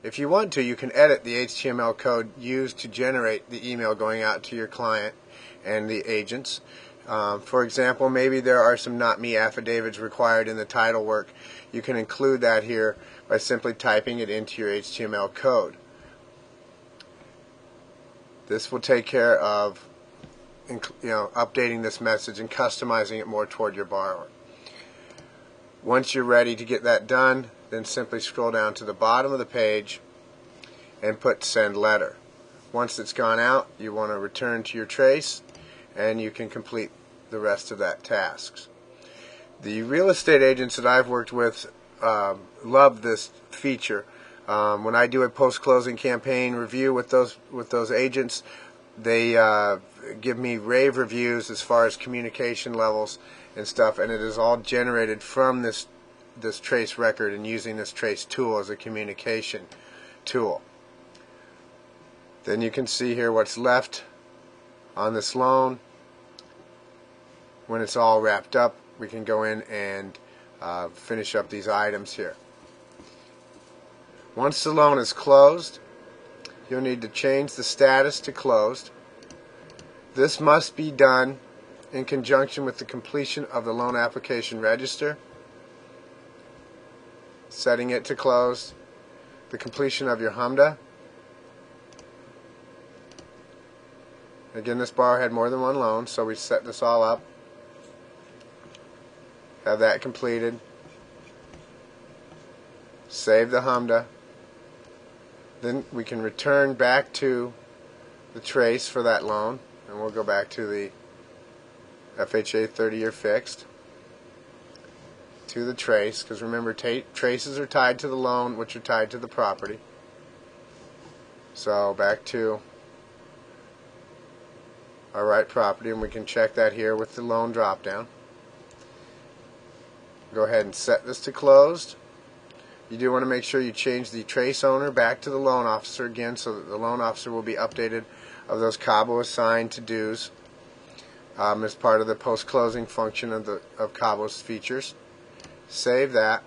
If you want to, you can edit the HTML code used to generate the email going out to your client and the agents. For example, maybe there are some not me affidavits required in the title work. You can include that here by simply typing it into your HTML code. This will take care of updating this message and customizing it more toward your borrower. Once you're ready to get that done, then simply scroll down to the bottom of the page and put send letter. Once it's gone out, you want to return to your trace and you can complete the rest of that tasks. The real estate agents that I've worked with love this feature. When I do a post-closing campaign review with those agents, they give me rave reviews as far as communication levels and stuff, and it is all generated from this trace record and using this trace tool as a communication tool. Then you can see here what's left on this loan. When it's all wrapped up, we can go in and finish up these items here. Once the loan is closed, you'll need to change the status to closed. This must be done in conjunction with the completion of the loan application register, setting it to closed, the completion of your HMDA. Again, this borrower had more than one loan, so we set this all up. Have that completed. Save the HMDA. Then we can return back to the trace for that loan, and we'll go back to the FHA 30-year fixed, to the trace, because remember traces are tied to the loan, which are tied to the property. So back to our right property, and we can check that here with the loan drop down. Go ahead and set this to closed. You do want to make sure you change the trace owner back to the loan officer again, so that the loan officer will be updated of those Cabo assigned to-dos as part of the post-closing function of Cabo's features. Save that.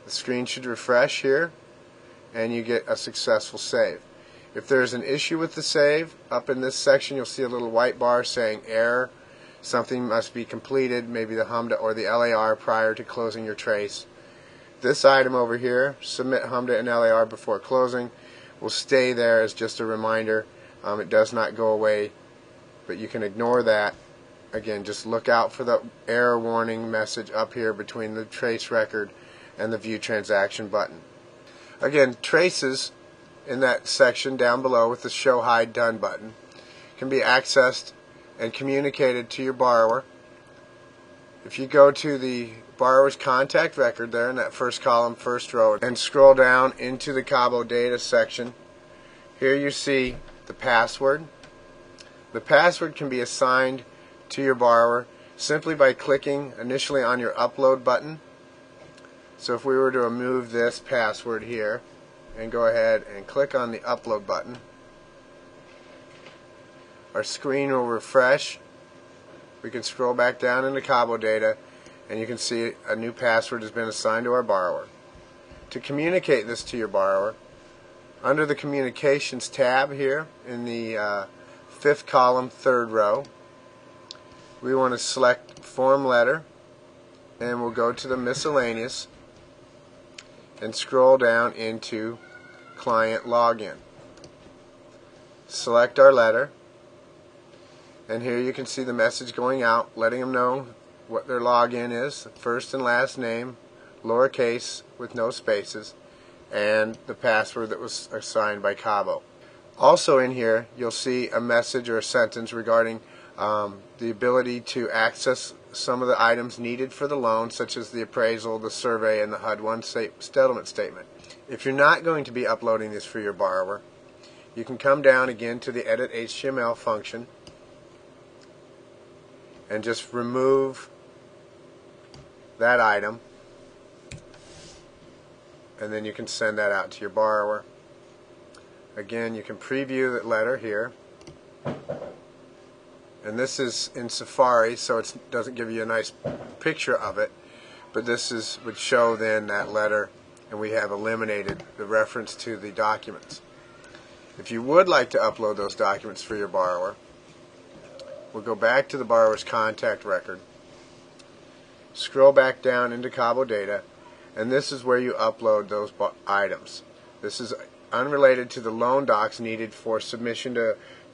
The screen should refresh here, and you get a successful save. If there's an issue with the save, up in this section you'll see a little white bar saying error. Something must be completed, maybe the HMDA or the LAR prior to closing your trace. This item over here, submit HMDA and LAR before closing, will stay there as just a reminder. It does not go away, but you can ignore that. Again, just look out for the error warning message up here between the trace record and the view transaction button. Again, traces in that section down below with the show hide done button can be accessed and communicated to your borrower. If you go to the borrower's contact record there in that first column, first row, and scroll down into the Cabo data section, here you see the password. The password can be assigned to your borrower simply by clicking initially on your upload button. So if we were to remove this password here and go ahead and click on the upload button, our screen will refresh. We can scroll back down into Cabo data and you can see a new password has been assigned to our borrower. To communicate this to your borrower, under the communications tab here in the fifth column, third row, we want to select form letter, and we'll go to the miscellaneous and scroll down into client login. Select our letter, and here you can see the message going out letting them know what their login is, first and last name, lowercase with no spaces, and the password that was assigned by Cabo. Also in here you'll see a message or a sentence regarding the ability to access some of the items needed for the loan, such as the appraisal, the survey, and the HUD-1 settlement statement. If you're not going to be uploading this for your borrower, you can come down again to the Edit HTML function and just remove that item, and then you can send that out to your borrower. Again, you can preview that letter here, and this is in Safari, so it doesn't give you a nice picture of it, but this would show then that letter and we have eliminated the reference to the documents. If you would like to upload those documents for your borrower, we'll go back to the borrower's contact record, scroll back down into Cabo Data, and this is where you upload those items. This is unrelated to the loan docs needed for submission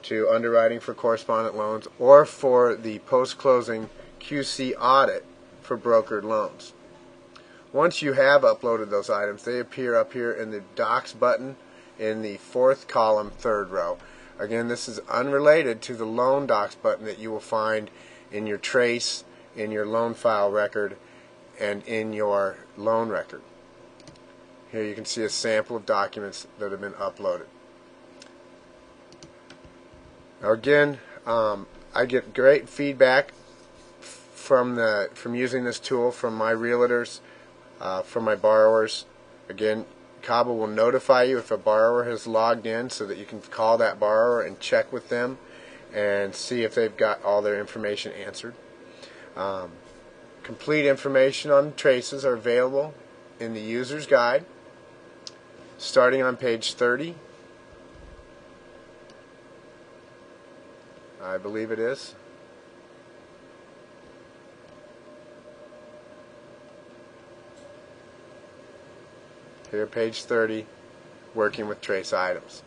to underwriting for correspondent loans or for the post-closing QC audit for brokered loans. Once you have uploaded those items, they appear up here in the Docs button in the fourth column, third row. Again, this is unrelated to the Loan Docs button that you will find in your trace, in your loan file record, and in your loan record. Here you can see a sample of documents that have been uploaded. Now again, I get great feedback from using this tool from my realtors, from my borrowers. Again, Cabo will notify you if a borrower has logged in so that you can call that borrower and check with them and see if they've got all their information answered. Complete information on traces are available in the user's guide starting on page 30. I believe it is. Here, page 30, working with trace items.